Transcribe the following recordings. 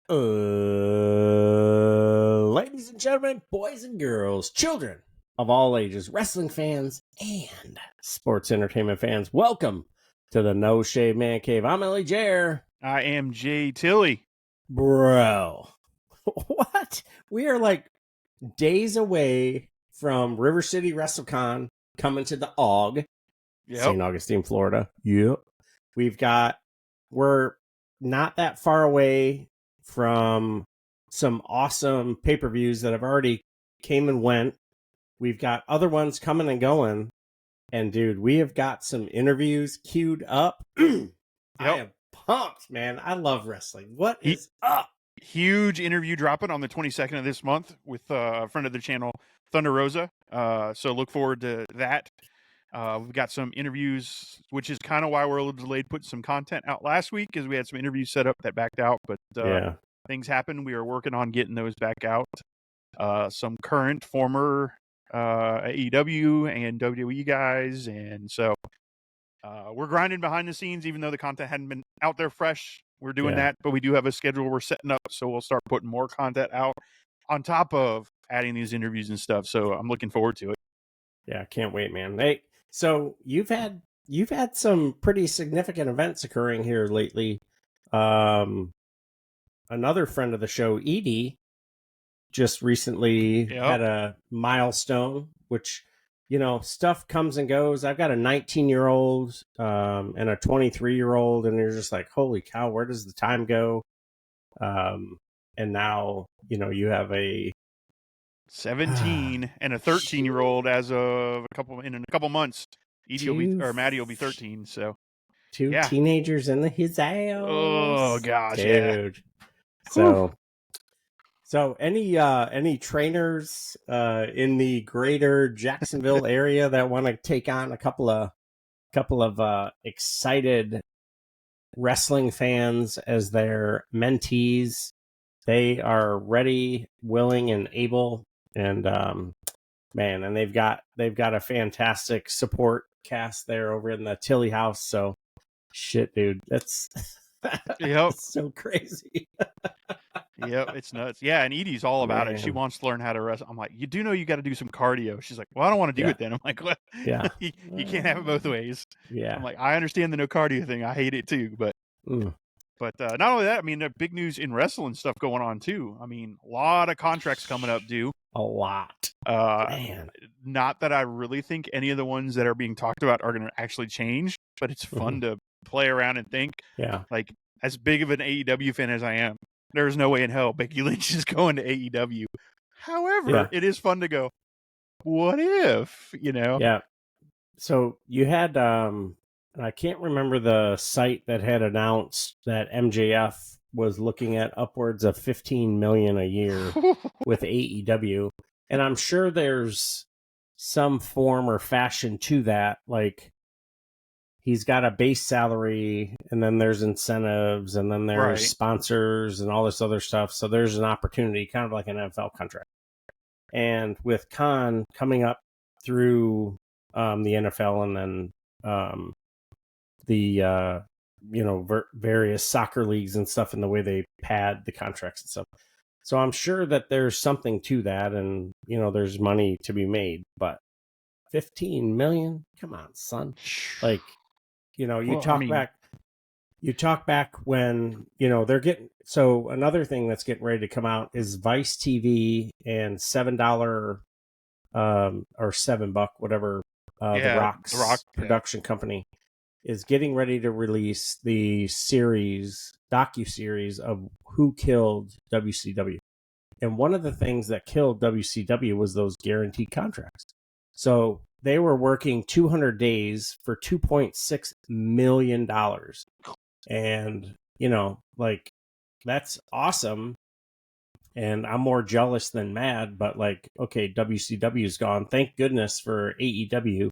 Ladies and gentlemen, boys and girls, children of all ages, wrestling fans, and sports entertainment fans, welcome to the No Shave Man Cave. I'm Ellie Jair. I am Jay Tilly. Bro, what? We are like days away from River City WrestleCon coming to the AUG, St. Augustine, Florida. Yep. We're not that far away from some awesome pay-per-views that have already came and went. We've got other ones coming and going. And dude, we have got some interviews queued up. I am pumped, man. I love wrestling. What is up? Huge interview dropping on the 22nd of this month with a friend of the channel, Thunder Rosa. So look forward to that. We've got some interviews, which is kind of why we're a little delayed putting some content out last week, because we had some interviews set up that backed out, but things happen. We are working on getting those back out. Some current, former AEW and WWE guys, and so we're grinding behind the scenes, even though the content hadn't been out there fresh. We're doing that, but we do have a schedule we're setting up, so we'll start putting more content out on top of adding these interviews and stuff. So I'm looking forward to it. Yeah, can't wait, man. Hey, so you've had some pretty significant events occurring here lately. Another friend of the show, Edie, just recently had a milestone, which, you know, stuff comes and goes. I've got a 19-year-old and a 23-year-old, and you're just like, holy cow, where does the time go? And now, you know, you have a 17 and a 13-year-old as of in a couple months. Maddie will be 13. So two teenagers in his house. Oh gosh, dude. Yeah. So any trainers in the greater Jacksonville area that want to take on a couple of excited wrestling fans as their mentees? They are ready, willing, and able, and man, and they've got a fantastic support cast there over in the Tilly house. So shit, dude, that's that's so crazy. It's nuts. Yeah, and Edie's all about it. She wants to learn how to wrestle. I'm like, you do know you got to do some cardio. She's like, well, I don't want to do it then. I'm like, well, you can't have it both ways. Yeah. I'm like, I understand the no cardio thing. I hate it too, but not only that, I mean, the big news in wrestling stuff going on too. I mean, a lot of contracts coming up due. A lot. Man. Not that I really think any of the ones that are being talked about are going to actually change, but it's fun to play around and think. Yeah. Like, as big of an AEW fan as I am, there's no way in hell Becky Lynch is going to AEW. However, it is fun to go, what if, you know? Yeah. So you had, I can't remember the site that had announced that MJF was looking at upwards of $15 million a year with AEW. And I'm sure there's some form or fashion to that. Like, he's got a base salary, and then there's incentives, and then there's sponsors and all this other stuff. So there's an opportunity, kind of like an NFL contract. And with Khan coming up through the NFL and then the various soccer leagues and stuff, and the way they pad the contracts and stuff. So I'm sure that there's something to that, and, you know, there's money to be made. But 15 million? Come on, son. Like, you know, you talk back when, you know, they're getting, so another thing that's getting ready to come out is Vice TV and $7 or $7, whatever, the Rock production company is getting ready to release the docu-series of who killed WCW. And one of the things that killed WCW was those guaranteed contracts. So they were working 200 days for $2.6 million. And, you know, like, that's awesome. And I'm more jealous than mad, but like, okay, WCW is gone. Thank goodness for AEW.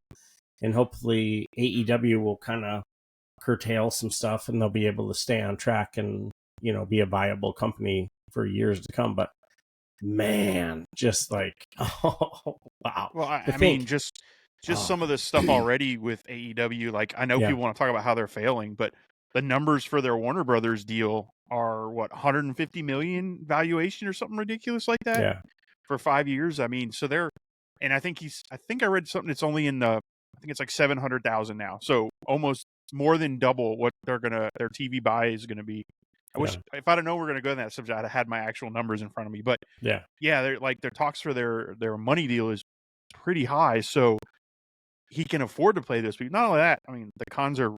And hopefully AEW will kind of curtail some stuff, and they'll be able to stay on track and, you know, be a viable company for years to come. But man, just like, oh, wow. Well, I mean, just some of the stuff already with AEW. Like, I know people want to talk about how they're failing, but the numbers for their Warner Brothers deal are what, 150 million valuation or something ridiculous like that Yeah. for 5 years. I mean, so they're, and I think I read something that's only in the, I think it's like 700,000 now. So almost more than double what their TV buy is going to be. I wish, if I'd have known we were going to go in that subject, I had my actual numbers in front of me. But yeah, they're like, their talks for their money deal is pretty high. So he can afford to play this. But not only that, I mean, the cons are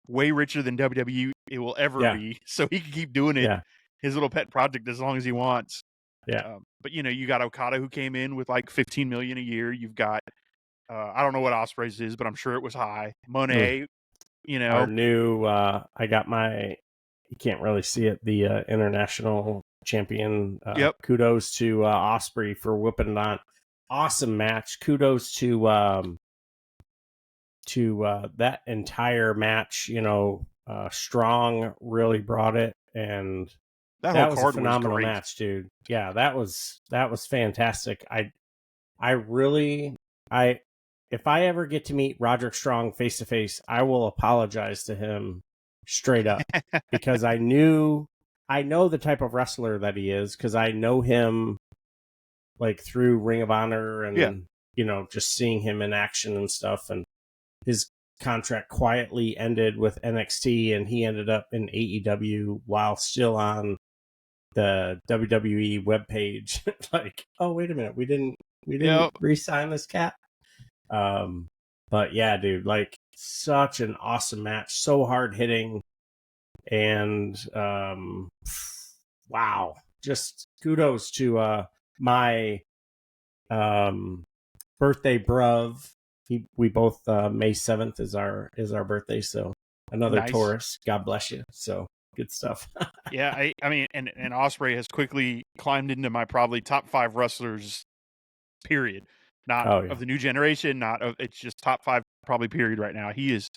way richer than WWE it will ever be. So he can keep doing it, his little pet project, as long as he wants. Yeah. But you got Okada, who came in with like 15 million a year. You've got I don't know what Ospreay's is, but I'm sure it was high. Monet, our new I got my, you can't really see it, the international champion. Kudos to Ospreay for whipping it on. Awesome match. Kudos to that entire match. Strong really brought it, and that was a phenomenal match, dude. Yeah, that was fantastic. If I ever get to meet Roderick Strong face to face, I will apologize to him straight up because I know the type of wrestler that he is, because I know him like through Ring of Honor and just seeing him in action and stuff. And his contract quietly ended with NXT, and he ended up in AEW while still on the WWE webpage. Like, oh, wait a minute, we didn't re-sign this cat. But yeah, dude, like, such an awesome match, so hard hitting, and wow, just kudos to my birthday bruv. We both May 7th is our birthday, so another Taurus. God bless you. So good stuff. Yeah, I mean, and Ospreay has quickly climbed into my probably top 5 wrestlers, period. Not of the new generation, not of, it's just top 5 probably, period, right now. He is,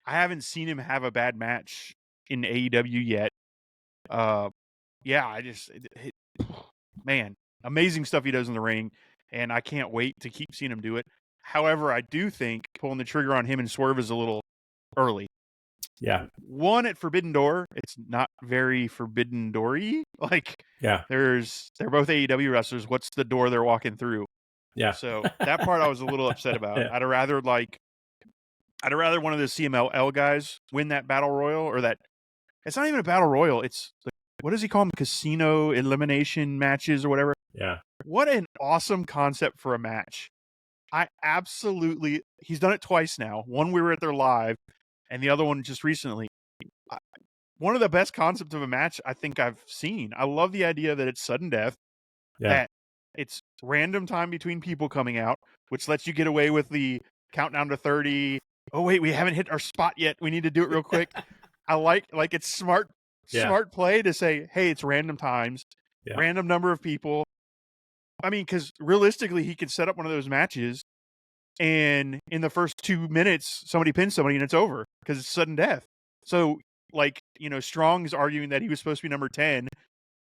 I haven't seen him have a bad match in AEW yet. Man, amazing stuff he does in the ring, and I can't wait to keep seeing him do it. However, I do think pulling the trigger on him and Swerve is a little early. Yeah. One, at Forbidden Door, it's not very Forbidden Door-y. Like, they're both AEW wrestlers. What's the door they're walking through? Yeah. So that part I was a little upset about. I'd have rather one of the CMLL guys win that battle royal, or that, it's not even a battle royal. It's, what does he call them? Casino elimination matches or whatever. Yeah. What an awesome concept for a match. He's done it twice now. One, we were at their live, and the other one just recently. One of the best concepts of a match I think I've seen. I love the idea that it's sudden death, that it's random time between people coming out, which lets you get away with the countdown to 30. Oh, wait, we haven't hit our spot yet. We need to do it real quick. I like it's smart play to say, hey, it's random times, random number of people. I mean, because realistically, he could set up one of those matches, and in the first 2 minutes, somebody pins somebody and it's over because it's sudden death. So, like, Strong's arguing that he was supposed to be number 10,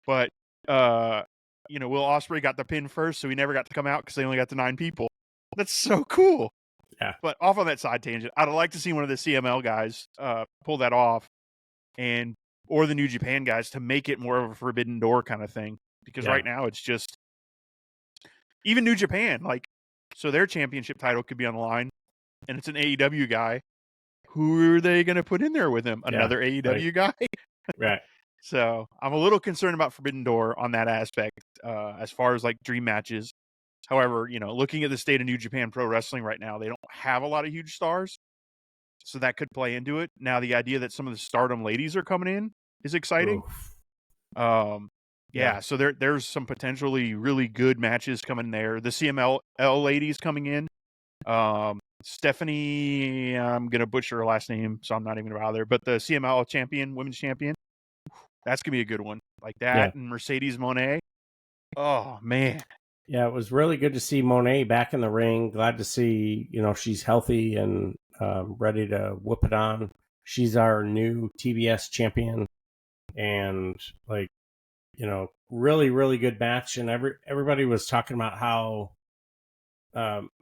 but, Will Ospreay got the pin first, so he never got to come out because they only got to 9 people. That's so cool. Yeah. But off on that side tangent, I'd like to see one of the CML guys pull that off, or the New Japan guys, to make it more of a Forbidden Door kind of thing. Because right now it's just, even New Japan, like, so their championship title could be on the line, and it's an AEW guy. Who are they going to put in there with him? Another AEW guy? Right. So I'm a little concerned about Forbidden Door on that aspect, as far as like dream matches. However, looking at the state of New Japan Pro Wrestling right now, they don't have a lot of huge stars, so that could play into it. Now, the idea that some of the Stardom ladies are coming in is exciting. So there's some potentially really good matches coming there. The CMLL ladies coming in. Stephanie, I'm going to butcher her last name, so I'm not even going to bother. But the CMLL champion, women's champion, that's going to be a good one. Like that, and Mercedes Moné. Oh, man. Yeah, it was really good to see Moné back in the ring. Glad to see, she's healthy and ready to whoop it on. She's our new TBS champion, and like, really, really good match. And everybody was talking about how,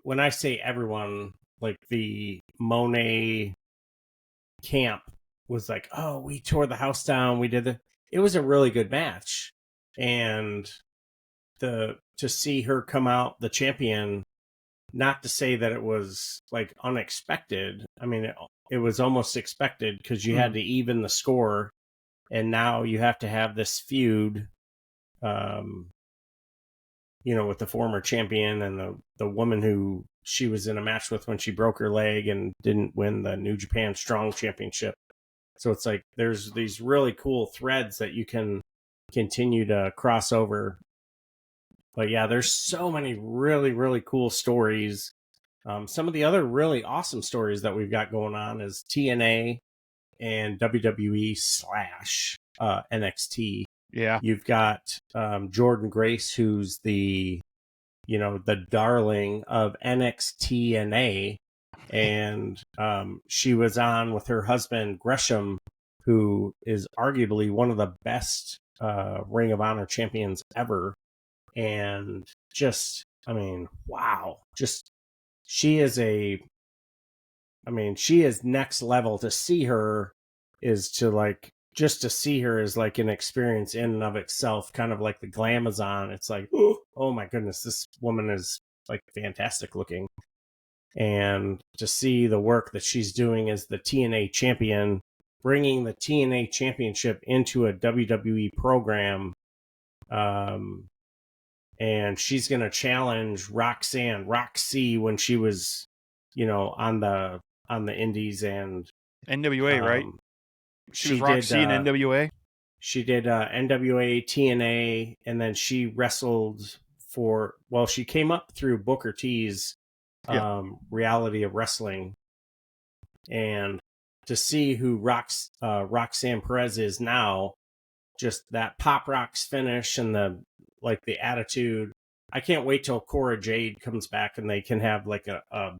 when I say everyone, like the Moné camp was like, oh, we tore the house down. It was a really good match. And to see her come out the champion, not to say that it was like unexpected. I mean, it was almost expected because you had to even the score, and now you have to have this feud, with the former champion and the woman who she was in a match with when she broke her leg and didn't win the New Japan Strong Championship. So it's like there's these really cool threads that you can continue to cross over. But yeah, there's so many really, really cool stories. Some of the other really awesome stories that we've got going on is TNA and WWE / NXT. Yeah. You've got Jordynne Grace, who's the darling of NXT and she was on with her husband Gresham, who is arguably one of the best Ring of Honor champions ever. And just, I mean, wow. Just, she is next level. To see her is just to see her is like an experience in and of itself, kind of like the Glamazon. It's like, oh my goodness, this woman is like fantastic looking. And to see the work that she's doing as the TNA champion, bringing the TNA championship into a WWE program, and she's going to challenge Roxy when she was, on the indies and NWA, right? She was Roxy in NWA. She did NWA, TNA, and then she wrestled she came up through Booker T's Reality of Wrestling. And to see who Roxanne Perez is now, just that Pop Rocks finish and the attitude. I can't wait till Cora Jade comes back and they can have like a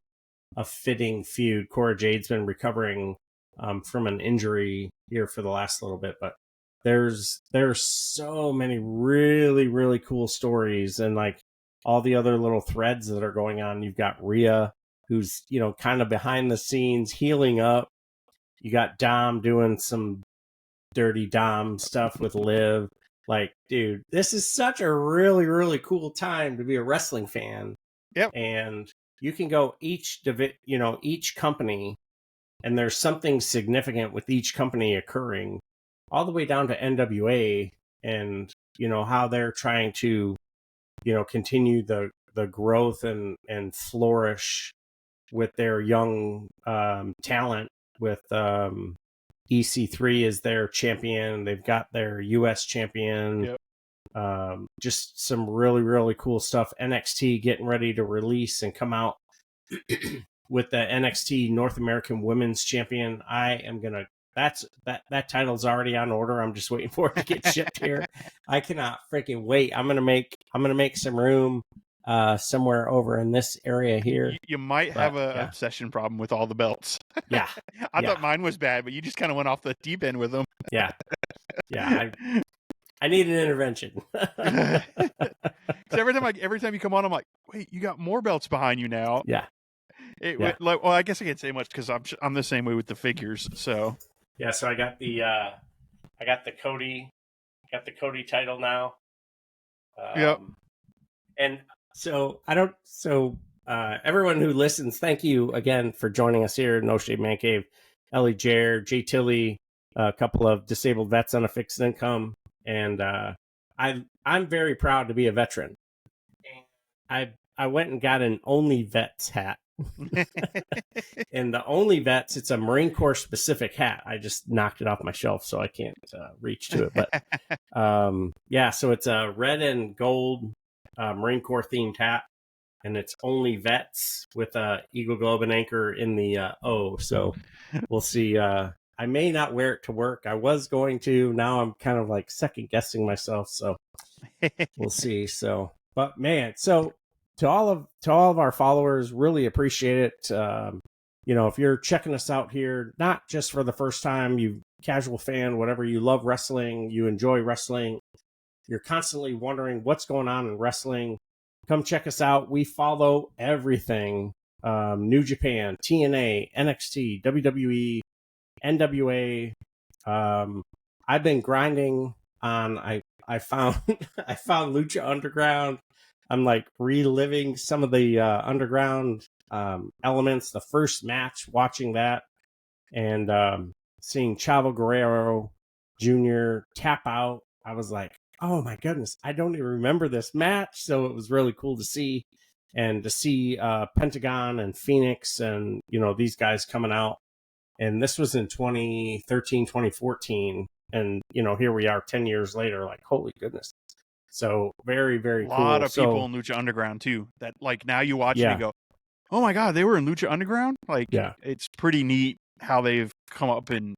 fitting feud. Cora Jade's been recovering from an injury here for the last little bit, but there's so many really, really cool stories, and like all the other little threads that are going on. You've got Rhea, who's, kind of behind the scenes healing up. You got Dom doing some dirty Dom stuff with Liv. Like, dude, this is such a really, really cool time to be a wrestling fan. Yep. And you can go each company, and there's something significant with each company occurring, all the way down to NWA, and how they're trying to continue the growth and flourish with their young talent, with EC3 is their champion. They've got their US champion. Yep. Just some really, really cool stuff. NXT getting ready to release and come out with the NXT North American Women's Champion. That title's already on order. I'm just waiting for it to get shipped here. I cannot freaking wait. I'm gonna make some room somewhere over in this area here. You might have an obsession problem with all the belts. Yeah. I thought mine was bad, but you just kind of went off the deep end with them. Yeah. I need an intervention. every time you come on, I'm like, wait, you got more belts behind you now. Yeah. I guess I can't say much because I'm the same way with the figures. So yeah, so I got the Cody title now. Yep. And so everyone who listens, thank you again for joining us here. No Shave Man Cave, Ellie Jair, Jay Tilly, a couple of disabled vets on a fixed income, and I'm very proud to be a veteran. I went and got an Only Vets hat. And the Only Vets, it's a Marine Corps specific hat. I just knocked it off my shelf, so I can't reach to it. But so it's a red and gold Marine Corps themed hat, and it's Only Vets with a Eagle Globe and Anchor in the O. So we'll see. I may not wear it to work. I was going to. Now I'm kind of like second guessing myself. So we'll see. So, but man, so to all of our followers, really appreciate it. If you're checking us out here, not just for the first time, you casual fan, whatever, you love wrestling, you enjoy wrestling, you're constantly wondering what's going on in wrestling, come check us out. We follow everything. New Japan, TNA, NXT, WWE, NWA. I've been grinding on. I found I found Lucha Underground. I'm like reliving some of the underground elements. The first match, watching that, and seeing Chavo Guerrero Jr. tap out. I was like, oh my goodness, I don't even remember this match. So it was really cool to see, and to see Pentagon and Phoenix and, you know, these guys coming out. And this was in 2013, 2014. And, you know, here we are 10 years later, like, holy goodness. So very, very cool. A lot of people in Lucha Underground too, that like now you watch it and you go, oh my God, they were in Lucha Underground? Like, it's pretty neat how they've come up and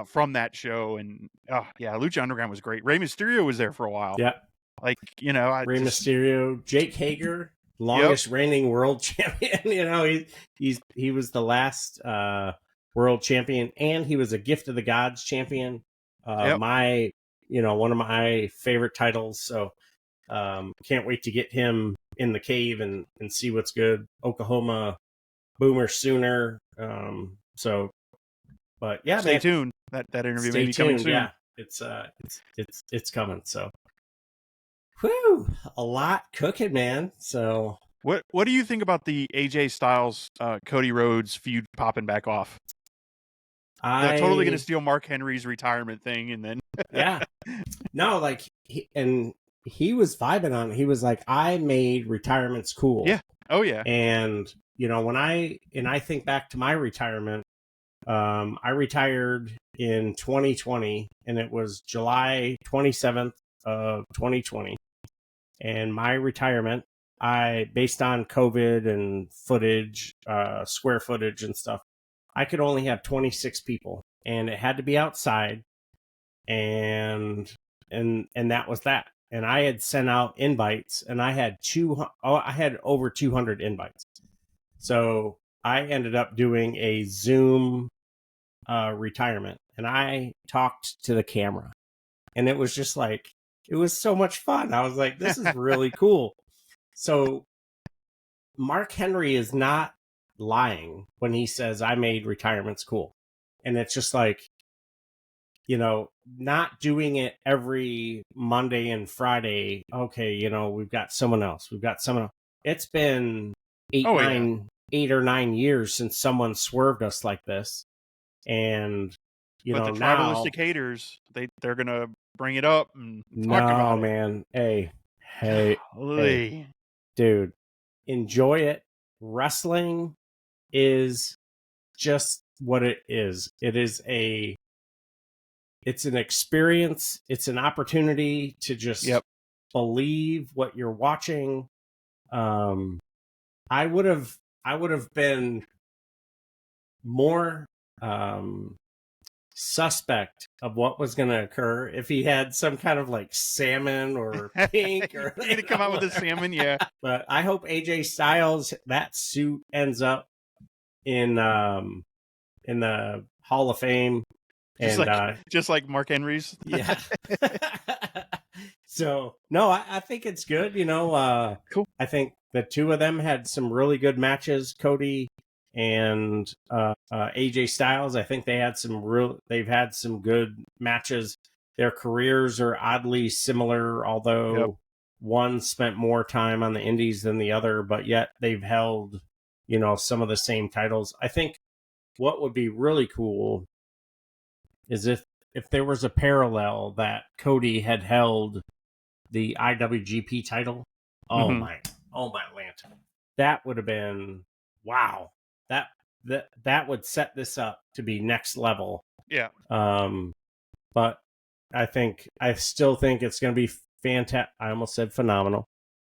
from that show. And Lucha Underground was great. Rey Mysterio was there for a while. Yeah. Like, you know, Rey Mysterio, Jake Hager, longest reigning world champion. You know, he was the last world champion, and he was a Gift of the Gods champion. My, you know, one of my favorite titles. So can't wait to get him in the cave and see what's good. Oklahoma Boomer Sooner. But yeah, stay tuned. That interview may be coming soon. Yeah, it's coming. So, whew, a lot cooking, man. So, what do you think about the AJ Styles Cody Rhodes feud popping back off? They're totally going to steal Mark Henry's retirement thing, and then no, like he was vibing on it. He was like, I made retirements cool. Yeah. Oh yeah. And you know, when I think back to my retirement, I retired in 2020, and it was July 27th of 2020. And my retirement, based on COVID and footage, square footage and stuff, I could only have 26 people, and it had to be outside. And that was that. And I had sent out invites, and I had over 200 invites. So I ended up doing a Zoom retirement, and I talked to the camera, and it was just like, it was so much fun. I was like, this is really cool. So Mark Henry is not lying when he says I made retirements cool. And it's just like, you know, not doing it every Monday and Friday. Okay, you know, we've got someone else. It's been 8 or 9 years since someone swerved us like this. And you know, the tribalistic haters, they're gonna bring it up and talk about it. Man. Hey, dude, enjoy it. Wrestling is just what it is. It's an experience. It's an opportunity to just believe what you're watching. I would have been more suspect of what was going to occur if he had some kind of like salmon or pink or to come out with a salmon. Yeah. But I hope AJ Styles, that suit ends up in the Hall of Fame. Just like Mark Henry's. Yeah. So no, I think it's good. You know, cool. I think the two of them had some really good matches, Cody and AJ Styles. I think they've had some good matches. Their careers are oddly similar, although one spent more time on the indies than the other, but yet they've held, you know, some of the same titles. I think what would be really cool is if there was a parallel that Cody had held the IWGP title. Oh my lantern. That would have been wow. That would set this up to be next level. Yeah. But I still think it's going to be fantastic. I almost said phenomenal.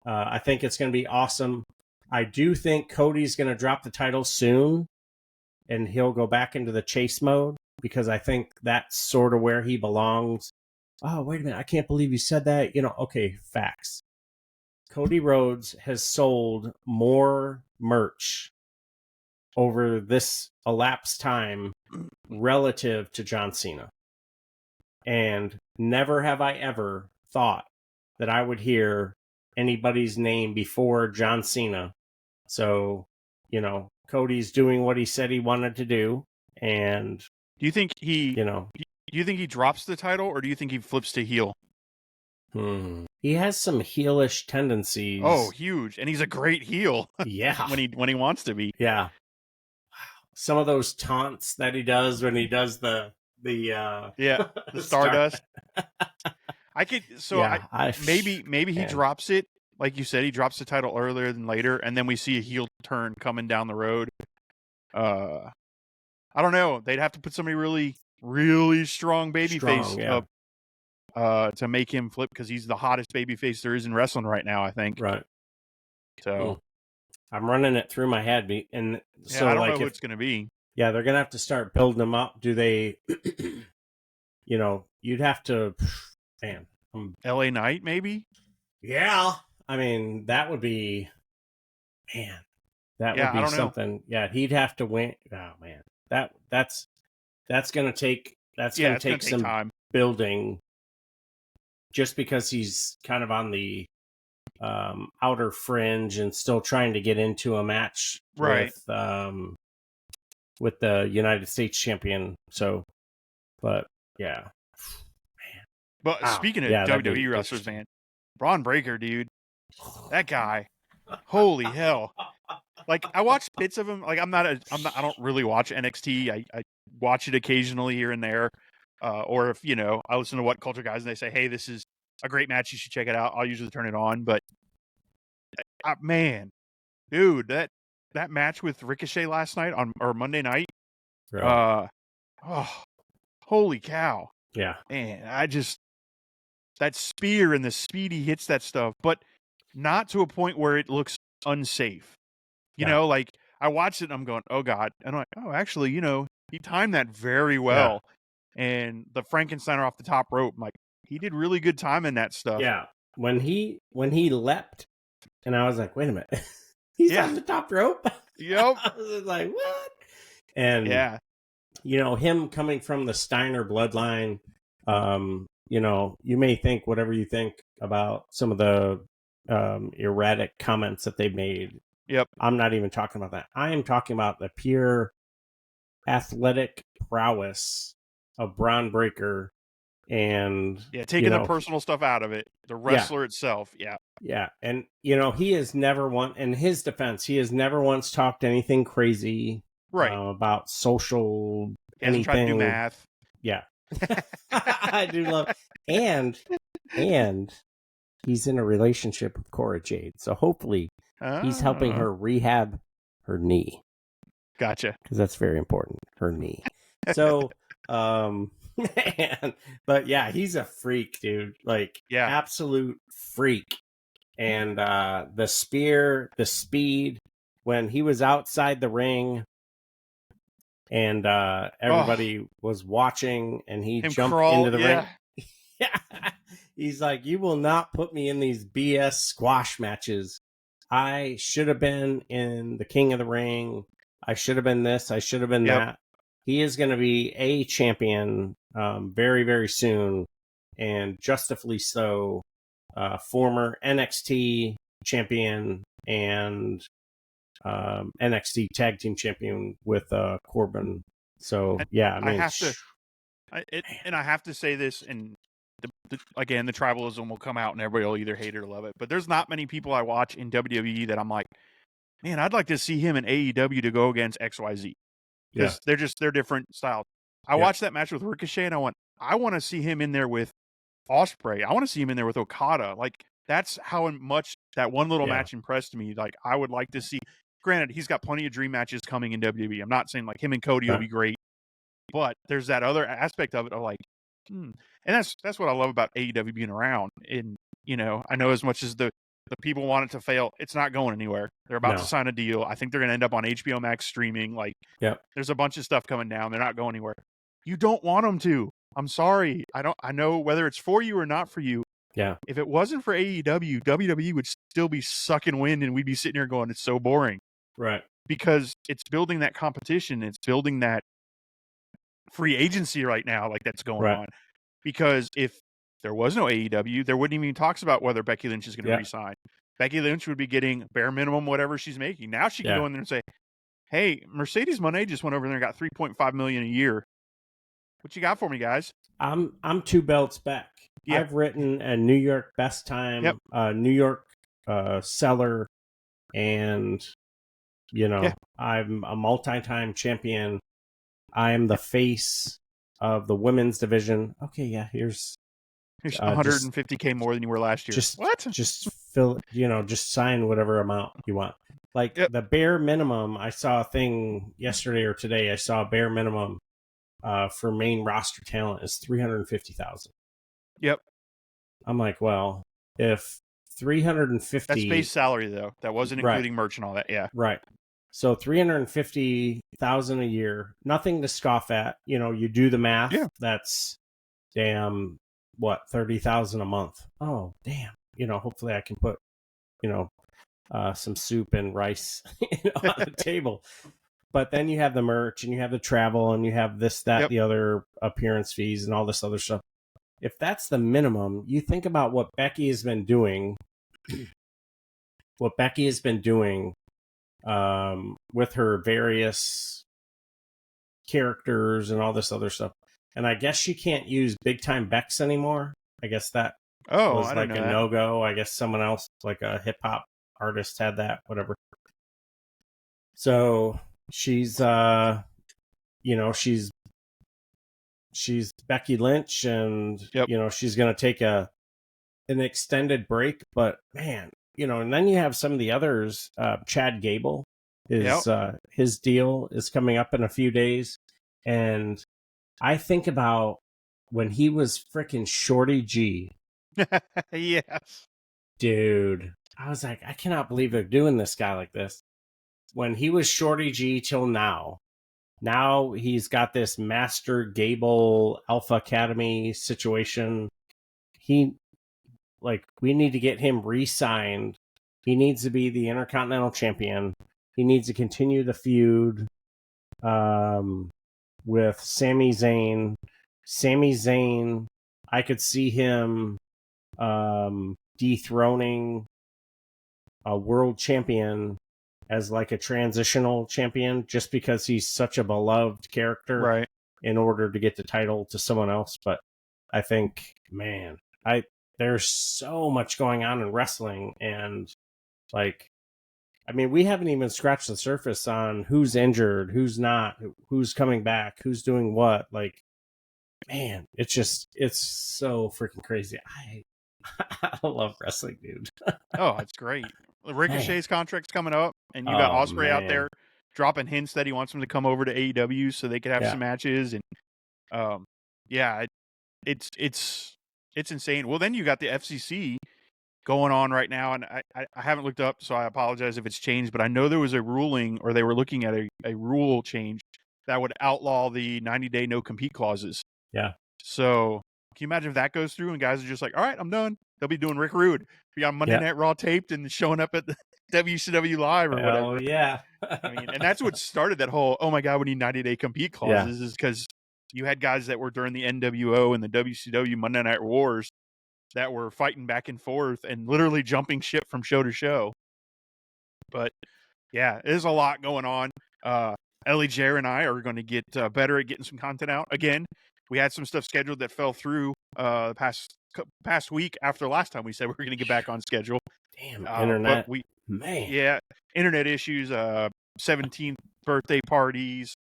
I think it's going to be awesome. I do think Cody's going to drop the title soon, and he'll go back into the chase mode, because I think that's sort of where he belongs. Oh, wait a minute. I can't believe you said that. You know, okay, facts. Cody Rhodes has sold more merch over this elapsed time relative to John Cena. And never have I ever thought that I would hear anybody's name before John Cena. So, you know, Cody's doing what he said he wanted to do. And, Do you think he? You know, Do you think he drops the title, or do you think he flips to heel? He has some heelish tendencies. Oh, huge, and he's a great heel. Yeah, when he wants to be. Yeah. Some of those taunts that he does when he does the Stardust. I could maybe he drops it, like you said, he drops the title earlier than later, and then we see a heel turn coming down the road. I don't know. They'd have to put somebody really, really strong babyface up to make him flip, because he's the hottest babyface there is in wrestling right now, I think. Right. So I'm running it through my head, and so I don't know who it's going to be. Yeah, they're going to have to start building them up. Do they? You'd have to. Man, LA Knight, maybe. Yeah, I mean that would be. Man, that would be something. Yeah, he'd have to win. Oh man, that's going to take some time building. Just because he's kind of on the outer fringe and still trying to get into a match with the United States champion. So, but yeah, man. But speaking of WWE wrestlers, man, Braun Breaker, dude, that guy, holy hell! Like, I watched bits of him. Like, I don't really watch NXT. I watch it occasionally here and there, or if I listen to What Culture Guys and they say, "Hey, this is a great match, you should check it out." I'll usually turn it on. But man, dude, that match with Ricochet last night or Monday night, holy cow! Yeah, man, that spear and the speed he hits that stuff, but not to a point where it looks unsafe. You know, like I watched it and I'm going, oh God, and I'm like, oh, actually, he timed that very well, and the Frankensteiner off the top rope, like, he did really good time in that stuff. Yeah, when he leapt, and I was like, wait a minute, he's on the top rope. Yep. I was like, what? And him coming from the Steiner bloodline, you may think whatever you think about some of the erratic comments that they made. Yep. I'm not even talking about that. I am talking about the pure athletic prowess of Braun Breaker, and taking the personal stuff out of it, the wrestler itself. And he has never in his defense, he has never once talked anything crazy about social anything. Tried to do math. I do love and he's in a relationship with Cora Jade, so hopefully he's helping her rehab her knee. Gotcha. Because that's very important, her knee. So man, but he's a freak, dude. Like, absolute freak. And the spear, the speed, when he was outside the ring and everybody was watching and he jumped into the ring. He's like, you will not put me in these BS squash matches. I should have been in the King of the Ring. I should have been this. I should have been that. He is going to be a champion very, very soon, and justifully so. Former NXT champion and NXT tag team champion with Corbin. So I have to say this, and again, the tribalism will come out, and everybody will either hate it or love it. But there's not many people I watch in WWE that I'm like, man, I'd like to see him in AEW to go against XYZ. Because they're different styles. I watched that match with Ricochet, and I want to see him in there with Ospreay. I want to see him in there with Okada. Like, that's how much that one little match impressed me. Like, I would like to see. Granted, he's got plenty of dream matches coming in WWE. I'm not saying like him and Cody will be great, but there's that other aspect of it of like, and that's what I love about AEW being around. And I know as much as the people want it to fail, it's not going anywhere. They're about to sign a deal. I think they're going to end up on HBO Max streaming. Like, there's a bunch of stuff coming down. They're not going anywhere. You don't want them to. I'm sorry. I know whether it's for you or not for you. Yeah. If it wasn't for AEW, WWE would still be sucking wind, and we'd be sitting here going, it's so boring. Right. Because it's building that competition. It's building that free agency right now, like that's going on. Because if there was no AEW, there wouldn't even talks about whether Becky Lynch is going to resign. Becky Lynch would be getting bare minimum whatever she's making. Now she can go in there and say, hey, Mercedes Moné just went over there and got $3.5 million a year. What you got for me, guys? I'm 2 belts back. Yeah. I've written a New York best Yep. time, New York seller, and Yeah. I'm a multi-time champion. I am the face of the women's division. Okay, yeah, here's Here's just 150K more than you were last year. What? just fill, just sign whatever amount you want. Like Yep. the bare minimum, I saw a thing yesterday or today. I saw a bare minimum for main roster talent is 350,000. Yep. I'm like, well, if That's 350, base salary though. That wasn't right, including merch and all that. Yeah. right. So 350,000 a year, nothing to scoff at. You do the math. Yeah. That's damn what 30,000 a month. Oh, damn. Hopefully I can put some soup and rice on the table. But then you have the merch and you have the travel and you have this, that, Yep. the other appearance fees and all this other stuff. If that's the minimum, you think about what Becky has been doing. What Becky has been doing with her various characters and all this other stuff. And I guess she can't use Big Time Bex anymore. I guess that was I like didn't know a that. no-go. I guess someone else, like a hip-hop artist, had that, whatever. So she's she's Becky Lynch, and Yep. she's gonna take an extended break. But man, and then you have some of the others. Chad Gable is his deal is coming up in a few days, and I think about when he was freaking Shorty G. Yes. Dude, I was like, I cannot believe they're doing this guy like this. When he was Shorty G till now he's got this Master Gable Alpha Academy situation. We need to get him re-signed. He needs to be the Intercontinental Champion. He needs to continue the feud with Sami Zayn. Sami Zayn, I could see him dethroning a world champion as like a transitional champion just because he's such a beloved character, right, in order to get the title to someone else. But I think, man, there's so much going on in wrestling, and we haven't even scratched the surface on who's injured, who's not, who's coming back, who's doing what. Like, man, it's so freaking crazy. I love wrestling, dude. Oh, it's great. Ricochet's contract's coming up, and you got Ospreay out there dropping hints that he wants him to come over to AEW so they could have some matches. And it's insane. Well, then you got the FCC going on right now, and I haven't looked up, so I apologize if it's changed, but I know there was a ruling, or they were looking at a rule change that would outlaw the 90-day no-compete clauses. Yeah. So can you imagine if that goes through and guys are just like, all right, I'm done. They'll be doing Rick Rude. Be on Monday Night Raw taped and showing up at the WCW Live or whatever. Oh, yeah. And that's what started that whole, oh my God, we need 90-day compete clauses, is because you had guys that were during the NWO and the WCW Monday Night Wars that were fighting back and forth and literally jumping ship from show to show. But yeah, there's a lot going on. Ellie, Jer, and I are going to get better at getting some content out. Again, we had some stuff scheduled that fell through past week after last time we said we were going to get back on schedule. Damn, internet. Internet issues, 17th birthday parties,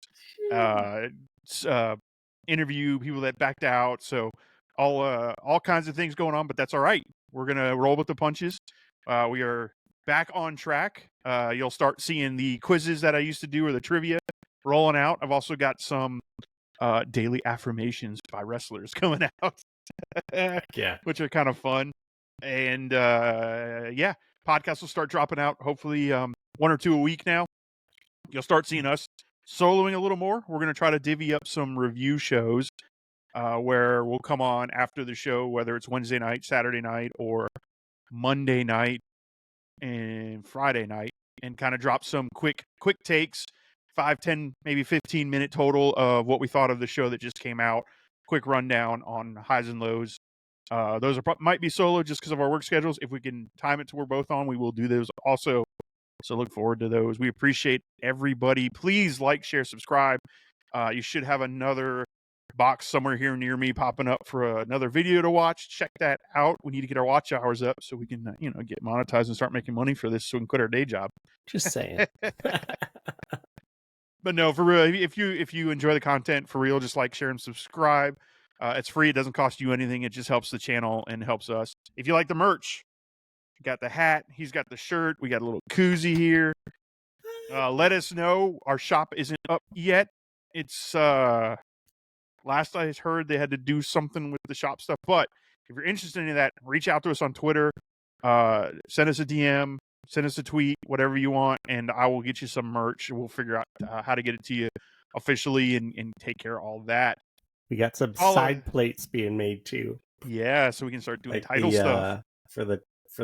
interview people that backed out. So all kinds of things going on, but that's all right. We're going to roll with the punches. We are back on track. You'll start seeing the quizzes that I used to do, or the trivia, rolling out. I've also got some daily affirmations by wrestlers coming out. Which are kind of fun. And podcasts will start dropping out, hopefully 1 or 2 a week now. You'll start seeing us soloing a little more. We're going to try to divvy up some review shows where we'll come on after the show, whether it's Wednesday night, Saturday night, or Monday night and Friday night, and kind of drop some quick takes, 5, 10, maybe 15-minute total of what we thought of the show that just came out. Quick rundown on highs and lows. Those might be solo just because of our work schedules. If we can time it to we're both on, we will do those also. So look forward to those. We appreciate everybody. Please like, share, subscribe. You should have another box somewhere here near me popping up for another video to watch. Check that out. We need to get our watch hours up so we can, get monetized and start making money for this so we can quit our day job. Just saying. But no, for real, if you enjoy the content, for real, just like, share, and subscribe. It's free. It doesn't cost you anything. It just helps the channel and helps us. If you like the merch, you got the hat. He's got the shirt. We got a little koozie here. Let us know. Our shop isn't up yet. It's last I heard they had to do something with the shop stuff. But if you're interested in that, reach out to us on Twitter. Send us a DM. Send us a tweet, whatever you want, and I will get you some merch. We'll figure out how to get it to you officially and take care of all that. We got some side plates being made too. Yeah, so we can start doing title stuff for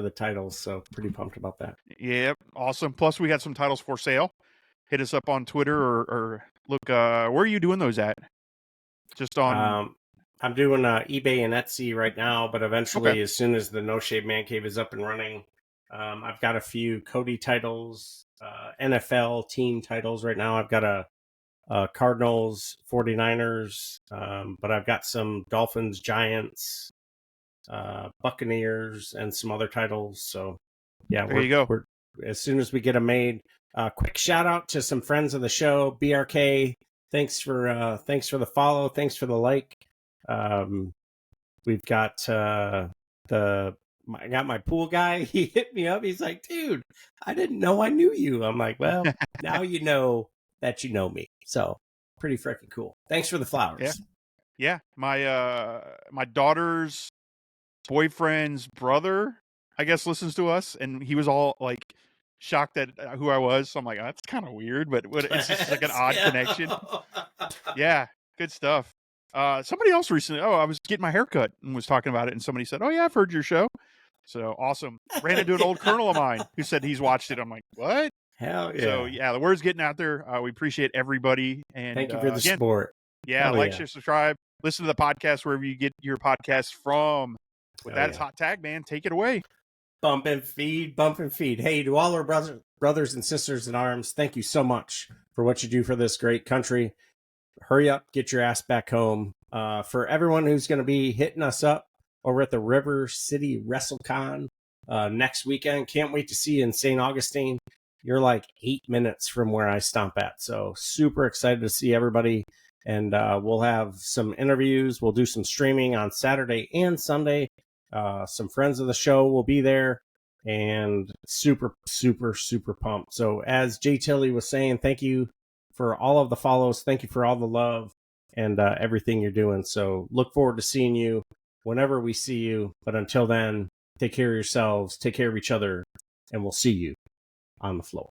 the titles. So pretty pumped about that. Yep, awesome. Plus, we got some titles for sale. Hit us up on Twitter or look. Where are you doing those at? Just on. I'm doing eBay and Etsy right now, but eventually, as soon as the No Shave Man Cave is up and running, I've got a few Cody titles, NFL team titles right now. I've got a Cardinals, 49ers, but I've got some Dolphins, Giants, Buccaneers, and some other titles. So, yeah, there you go. As soon as we get them made, quick shout out to some friends of the show, BRK. Thanks for the follow. Thanks for the like. We've got I got my pool guy. He hit me up. He's like, dude, I didn't know I knew you. I'm like, well, now you know that you know me. So pretty freaking cool. Thanks for the flowers. Yeah. My daughter's boyfriend's brother, I guess, listens to us, and he was all like shocked at who I was. So I'm like, oh, that's kind of weird, but it's just like an odd connection. Yeah, good stuff. Somebody else recently, I was getting my hair cut and was talking about it, and somebody said, oh yeah, I've heard your show. So awesome. Ran into an old colonel of mine who said he's watched it. I'm like, what? Hell yeah. So yeah, the word's getting out there. We appreciate everybody. And thank you for the support. Yeah, share, subscribe, listen to the podcast wherever you get your podcast from. With that, it's Hot Tag, man. Take it away. Bump and feed. Hey, to all our brothers and sisters in arms, thank you so much for what you do for this great country. Hurry up, get your ass back home. For everyone who's going to be hitting us up over at the River City WrestleCon next weekend, can't wait to see you in St. Augustine. You're like 8 minutes from where I stomp at. So super excited to see everybody. And we'll have some interviews. We'll do some streaming on Saturday and Sunday. Some friends of the show will be there. And super, super, super pumped. So as Jay Tilly was saying, thank you for all of the follows. Thank you for all the love and everything you're doing. So look forward to seeing you whenever we see you. But until then, take care of yourselves, take care of each other, and we'll see you on the floor.